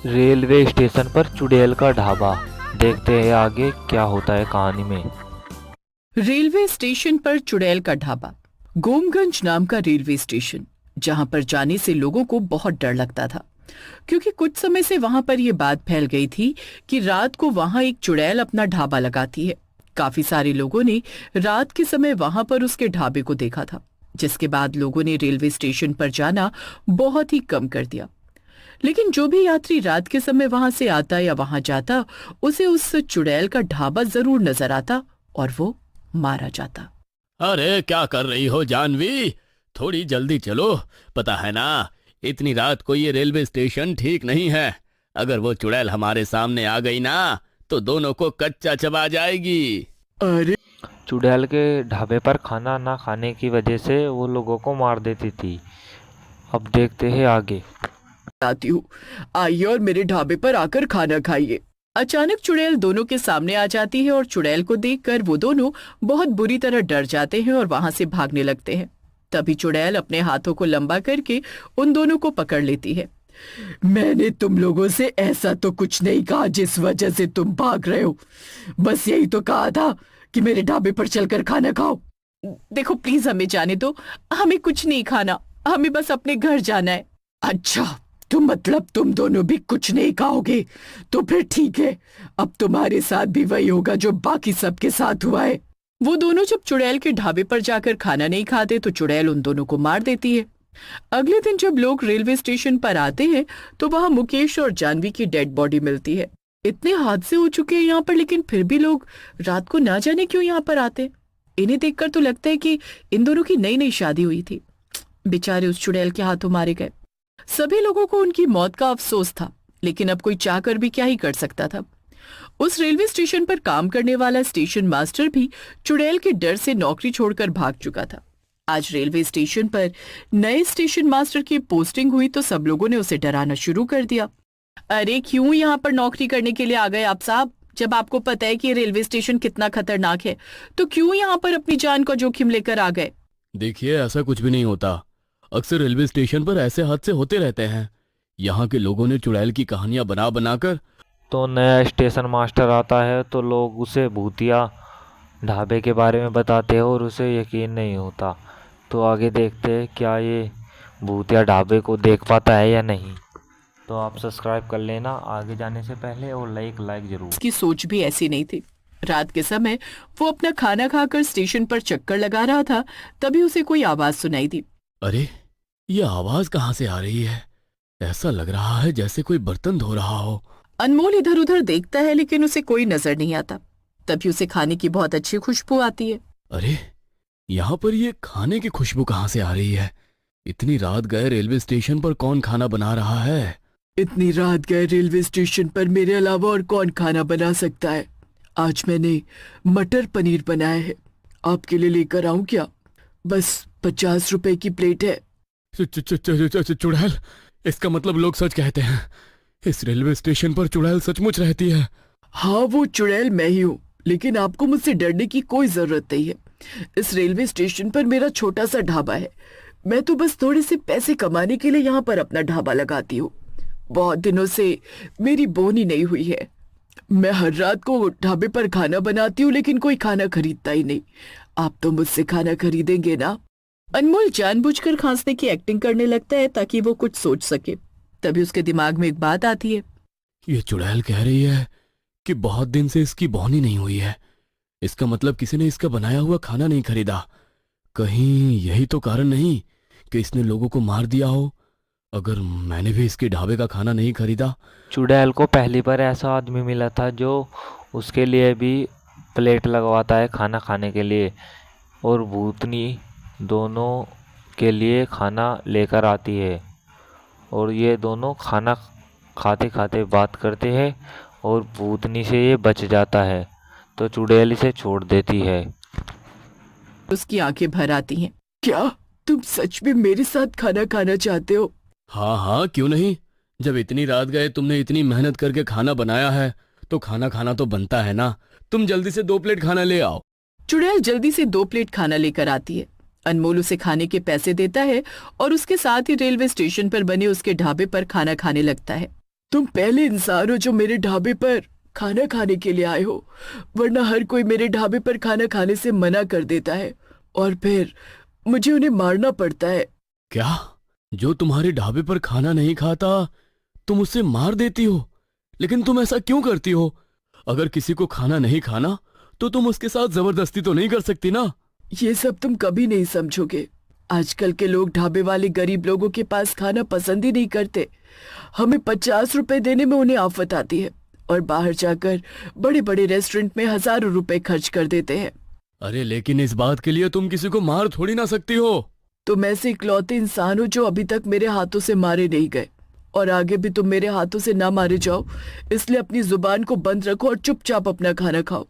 Railway station पर चुड़ैल का ढाबा। देखते हैं आगे क्या होता है कहानी में। रेलवे स्टेशन पर चुड़ैल का ढाबा। गोमगंज नाम का रेलवे स्टेशन, जहां पर जाने से लोगों को बहुत डर लगता था, क्योंकि कुछ समय से वहां पर यह बात फैल गई थी कि रात को वहां एक चुड़ैल अपना ढाबा लगाती है। काफी सारे लोगों ने रात के समय वहां पर उसके ढाबे को देखा था, जिसके बाद लोगों ने रेलवे स्टेशन पर जाना बहुत ही कम कर दिया। लेकिन जो भी यात्री रात के समय वहां से आता या वहां जाता, उसे उस चुड़ैल का ढाबा जरूर नजर आता और वो मारा जाता। अरे क्या कर रही हो जानवी? थोड़ी जल्दी चलो। पता है ना, इतनी रात को ये रेलवे स्टेशन ठीक नहीं है। अगर वो चुड़ैल हमारे सामने आ गई ना, तो दोनों को कच्चा चबा जाएगी। अरे चुड़ैल के ढाबे पर खाना ना खाने की वजह से वो लोगों को मार देती थी। अब देखते हैं आगे। आती हूँ, आइए और मेरे ढाबे पर आकर खाना खाइए। अचानक चुड़ैल दोनों के सामने आ जाती है और चुड़ैल को देखकर वो दोनों बहुत बुरी तरह डर जाते हैं और वहां से भागने लगते हैं। तभी चुड़ैल अपने हाथों को लंबा करके उन दोनों को पकड़ लेती है। मैंने तुम लोगों से ऐसा तो कुछ नहीं कहा जिस वजह से तुम भाग रहे हो। बस यही तो कहा था कि मेरे ढाबे पर चलकर खाना खाओ। देखो प्लीज हमें जाने दो, हमें कुछ नहीं खाना, हमें बस अपने घर जाना है। अच्छा, तो मतलब तुम दोनों भी कुछ नहीं खाओगे? तो फिर ठीक है, अब तुम्हारे साथ भी वही होगा जो बाकी सबके साथ हुआ है। वो दोनों जब चुड़ैल के ढाबे पर जाकर खाना नहीं खाते तो चुड़ैल उन दोनों को मार देती है। अगले दिन जब लोग रेलवे स्टेशन पर आते हैं तो वहां मुकेश और जानवी की डेड बॉडी मिलती है। इतने हादसे हो चुके हैं यहाँ पर, लेकिन फिर भी लोग रात को ना जाने क्यों यहाँ पर आते। इन्हें देखकर तो लगता है कि इन दोनों की नई नई शादी हुई थी। बेचारे उस चुड़ैल के हाथों मारे गए। सभी लोगों को उनकी मौत का अफसोस था, लेकिन अब कोई चाहकर भी क्या ही कर सकता था। उस रेलवे स्टेशन पर काम करने वाला स्टेशन मास्टर भी चुड़ैल के डर से नौकरी छोड़कर भाग चुका था। आज रेलवे स्टेशन पर नए स्टेशन मास्टर की पोस्टिंग हुई तो सब लोगों ने उसे डराना शुरू कर दिया। अरे क्यों यहाँ पर नौकरी करने के लिए आ गए आप साहब? जब आपको पता है कि ये रेलवे स्टेशन कितना खतरनाक है, तो क्यों यहाँ पर अपनी जान का जोखिम लेकर आ गए? देखिए, ऐसा कुछ भी नहीं होता। अक्सर रेलवे स्टेशन पर ऐसे हादसे होते रहते हैं। यहाँ के लोगों ने चुड़ैल की कहानियां बना बनाकर। तो नया स्टेशन मास्टर आता है तो लोग उसे भूतिया ढाबे के बारे में बताते हैं और उसे यकीन नहीं होता। तो आगे देखते हैं क्या ये भूतिया ढाबे को देख पाता है या नहीं। तो आप सब्सक्राइब कर लेना आगे जाने से पहले और लाइक जरूर। उसकी सोच भी ऐसी नहीं थी। रात के समय वो अपना खाना खाकर स्टेशन पर चक्कर लगा रहा था, तभी उसे कोई आवाज सुनाई दी। अरे, ये आवाज कहाँ से आ रही है? ऐसा लग रहा है जैसे कोई बर्तन धो रहा हो। अनमोल इधर उधर देखता है, लेकिन उसे कोई नजर नहीं आता। तभी उसे खाने की बहुत अच्छी खुशबू आती है। अरे, यहाँ पर ये खाने की खुशबू कहाँ से आ रही है? इतनी रात गए रेलवे स्टेशन पर कौन खाना बना रहा है? इतनी रात गए रेलवे स्टेशन पर मेरे अलावा और कौन खाना बना सकता है? आज मैंने मटर पनीर बनाया है, आपके लिए लेकर आऊं क्या? बस 50 रुपए की प्लेट है। चुड़ैल? इसका मतलब लोग सच कहते हैं, इस रेलवे स्टेशन पर चुड़ैल सचमुच रहती है। हाँ, वो चुड़ैल मैं ही हूँ, लेकिन आपको मुझसे डरने की कोई जरूरत नहीं है। इस रेलवे स्टेशन पर मेरा छोटा सा ढाबा है। मैं तो बस थोड़े से पैसे कमाने के लिए यहाँ पर अपना ढाबा लगाती हूँ। बहुत दिनों से मेरी बोनी नहीं हुई है। मैं हर रात को ढाबे पर खाना बनाती हूँ, लेकिन कोई खाना खरीदता ही नहीं। आप तो मुझसे खाना खरीदेंगे ना? अनमोल जानबूझकर खांसने की एक्टिंग करने लगता है ताकि वो कुछ सोच सके। तभी उसके दिमाग में एक बात आती है। ये चुड़ैल कह रही है कि बहुत दिन से इसकी बोहनी नहीं हुई है। इसका मतलब किसी ने इसका बनाया हुआ खाना नहीं खरीदा। कहीं यही तो कारण नहीं कि इसने लोगों को मार दिया हो? अगर मैंने भी इसके ढाबे का खाना नहीं खरीदा। चुड़ैल को पहली बार ऐसा आदमी मिला था जो उसके लिए भी प्लेट लगवाता है खाना खाने के लिए, और भूतनी दोनों के लिए खाना लेकर आती है। और ये दोनों खाना खाते खाते बात करते हैं और भूतनी से ये बच जाता है तो चुड़ैल इसे छोड़ देती है। उसकी आंखें भर आती हैं। क्या तुम सच में मेरे साथ खाना खाना चाहते हो? हाँ हाँ, क्यों नहीं। जब इतनी रात गए तुमने इतनी मेहनत करके खाना बनाया है, तो खाना खाना तो बनता है ना। तुम जल्दी से 2 प्लेट खाना ले आओ। चुड़ैल जल्दी से 2 प्लेट खाना लेकर आती है। अनमोल उसे खाने के पैसे देता है और उसके साथ ही रेलवे स्टेशन पर बने उसके ढाबे पर खाना खाने लगता है। तुम पहले इंसान हो जो मेरे ढाबे पर खाना खाने के लिए आए हो, वरना हर कोई मेरे ढाबे पर खाना खाने से मना कर देता है और फिर मुझे उन्हें मारना पड़ता है। क्या? जो तुम्हारे ढाबे पर खाना नहीं खाता तुम उसे मार देती हो? लेकिन तुम ऐसा क्यों करती हो? अगर किसी को खाना नहीं खाना तो तुम उसके साथ जबरदस्ती तो नहीं कर सकती ना? ये सब तुम कभी नहीं समझोगे। आजकल के लोग ढाबे वाले गरीब लोगों के पास खाना पसंद ही नहीं करते। हमें 50 रुपए देने में उन्हें आफत आती है और बाहर जाकर बड़े बड़े रेस्टोरेंट में हजारों रुपए खर्च कर देते हैं। अरे लेकिन इस बात के लिए तुम किसी को मार थोड़ी ना सकती हो। तुम ऐसे इकलौते इंसान हो जो अभी तक मेरे हाथों से मारे नहीं गए, और आगे भी तुम मेरे हाथों से ना मारे जाओ, इसलिए अपनी जुबान को बंद रखो और चुपचाप अपना खाना खाओ।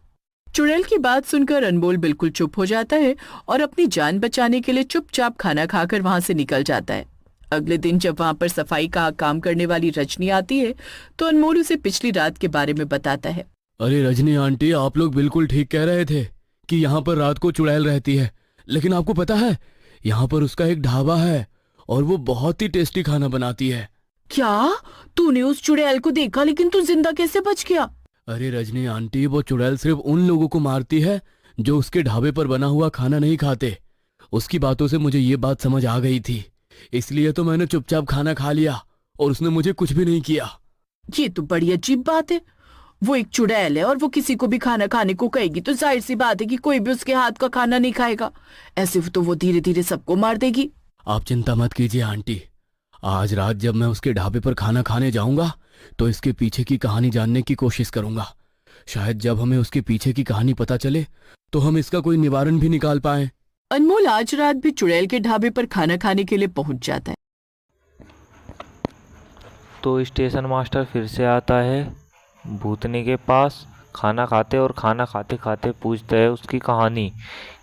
चुड़ैल की बात सुनकर अनमोल बिल्कुल चुप हो जाता है और अपनी जान बचाने के लिए चुपचाप खाना खाकर वहां से निकल जाता है। अगले दिन जब वहां पर सफाई का काम करने वाली रजनी आती है तो अनमोल उसे पिछली रात के बारे में बताता है। अरे रजनी आंटी, आप लोग बिल्कुल ठीक कह रहे थे कि यहाँ पर रात को चुड़ैल रहती है, लेकिन आपको पता है यहाँ पर उसका एक ढाबा है और वो बहुत ही टेस्टी खाना बनाती है। क्या? तूने उस चुड़ैल को देखा, लेकिन तू जिंदा कैसे बच गया? अरे रजनी आंटी, वो चुड़ैल सिर्फ उन लोगों को मारती है जो उसके ढाबे पर बना हुआ खाना नहीं खाते। उसकी बातों से मुझे ये बात समझ आ गई थी, इसलिए तो मैंने चुपचाप खाना खा लिया और उसने मुझे कुछ भी नहीं किया। ये तो बड़ी अजीब बात है। वो एक चुड़ैल है और वो किसी को भी खाना खाने को कहेगी तो जाहिर सी बात है कि कोई भी उसके हाथ का खाना नहीं खाएगा। ऐसे तो वो धीरे धीरे सबको मार देगी। आप चिंता मत कीजिए आंटी, आज रात जब मैं उसके ढाबे पर खाना खाने जाऊंगा तो इसके पीछे की कहानी जानने की कोशिश करूंगा। शायद जब हमें उसके पीछे की कहानी पता चले तो हम इसका कोई निवारण भी निकाल पाए। अनमोल आज रात भी चुड़ैल के ढाबे पर खाना खाने के लिए पहुंच जाता है। तो स्टेशन मास्टर फिर से आता है भूतनी के पास खाना खाते, और खाना खाते खाते पूछते है उसकी कहानी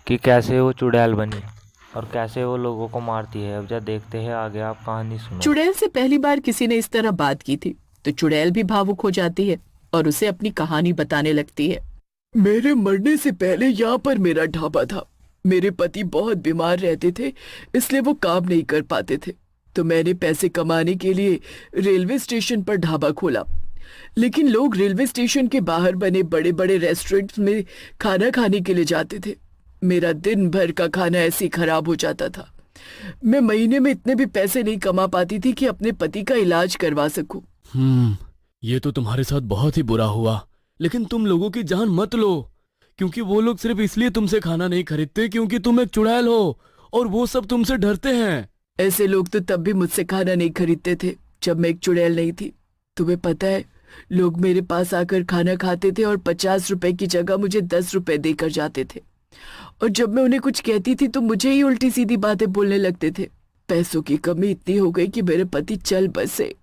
कि कैसे वो चुड़ैल बनी और कैसे वो लोगों को मारती है। अब जब देखते हैं आगे, आप कहानी सुनो। चुड़ैल से पहली बार किसी ने इस तरह बात की थी तो चुड़ैल भी भावुक हो जाती है और उसे अपनी कहानी बताने लगती है। मेरे मरने से पहले यहाँ पर मेरा ढाबा था। मेरे पति बहुत बीमार रहते थे, इसलिए वो काम नहीं कर पाते थे, तो मैंने पैसे कमाने के लिए रेलवे स्टेशन पर ढाबा खोला। लेकिन लोग रेलवे स्टेशन के बाहर बने बड़े बड़े रेस्टोरेंट में खाना खाने के लिए जाते थे। मेरा दिन भर का खाना ऐसे ही खराब हो जाता था। मैं महीने में इतने भी पैसे नहीं कमा पाती थी कि अपने पति का इलाज करवा सकूं। ये तो तुम्हारे साथ बहुत ही बुरा हुआ, लेकिन तुम लोगों की जान मत लो, क्योंकि वो लोग सिर्फ इसलिए तुमसे खाना नहीं खरीदते क्योंकि तुम एक चुड़ैल हो और वो सब तुमसे डरते हैं। ऐसे लोग तो तब भी मुझसे खाना नहीं खरीदते थे जब मैं एक चुड़ैल नहीं थी। तुम्हें पता है, लोग मेरे पास आकर खाना खाते थे और 50 रुपए की जगह मुझे 10 रुपए देकर जाते थे, और जब मैं उन्हें कुछ कहती थी तो मुझे ही उल्टी सीधी बातें बोलने लगते थे। पैसों की कमी इतनी हो गई कि मेरे पति चल बसे।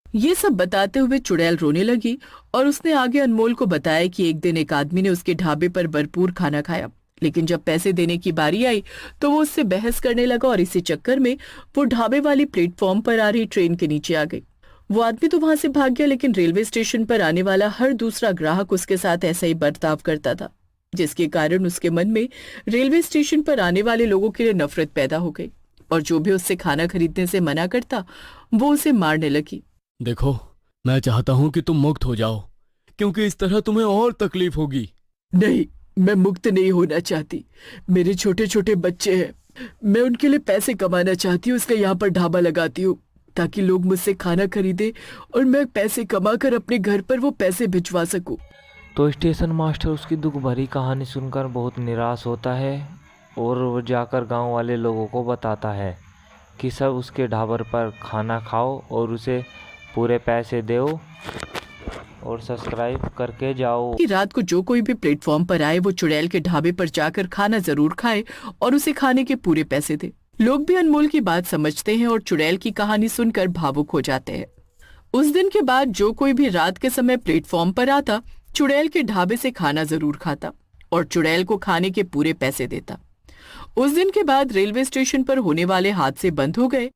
ये सब बताते हुए चुड़ैल रोने लगी और उसने आगे अनमोल को बताया कि एक दिन एक आदमी ने उसके ढाबे पर भरपूर खाना खाया, लेकिन जब पैसे देने की बारी आई तो वो उससे बहस करने लगा और इसी चक्कर में वो ढाबे वाली प्लेटफॉर्म पर आ रही ट्रेन के नीचे आ गई। वो आदमी तो वहां से भाग गया, लेकिन रेलवे स्टेशन पर आने वाला हर दूसरा ग्राहक उसके साथ ऐसा ही बर्ताव करता था, जिसके कारण उसके मन में रेलवे स्टेशन पर आने वाले लोगों के लिए नफरत पैदा हो गई और जो भी उससे खाना खरीदने से मना करता वो उसे मारने लगी। देखो, मैं चाहता हूँ कि तुम मुक्त हो जाओ, क्योंकि इस तरह तुम्हें और तकलीफ होगी। नहीं, मैं मुक्त नहीं होना चाहती। मेरे छोटे छोटे बच्चे हैं, मैं उनके लिए पैसे कमाना चाहती हूँ, इसलिए यहाँ पर ढाबा लगाती हूँ ताकि लोग मुझसे खाना खरीदे और मैं पैसे कमाकर अपने घर पर वो पैसे भिजवा सकूं। तो स्टेशन मास्टर उसकी दुख भरी कहानी सुनकर बहुत निराश होता है और वो जाकर गांव वाले लोगों को बताता है कि सब उसके ढाबे पर खाना खाओ और उसे पूरे पैसे दो और सब्सक्राइब करके जाओ। कि रात को जो कोई भी प्लेटफॉर्म पर आए वो चुड़ैल के ढाबे पर जाकर खाना जरूर खाए और उसे खाने के पूरे पैसे दे। लोग भी अनमोल की बात समझते हैं और चुड़ैल की कहानी सुनकर भावुक हो जाते हैं। उस दिन के बाद जो कोई भी रात के समय प्लेटफॉर्म पर आता चुड़ैल के ढाबे से खाना जरूर खाता और चुड़ैल को खाने के पूरे पैसे देता। उस दिन के बाद रेलवे स्टेशन पर होने वाले हादसे बंद हो गए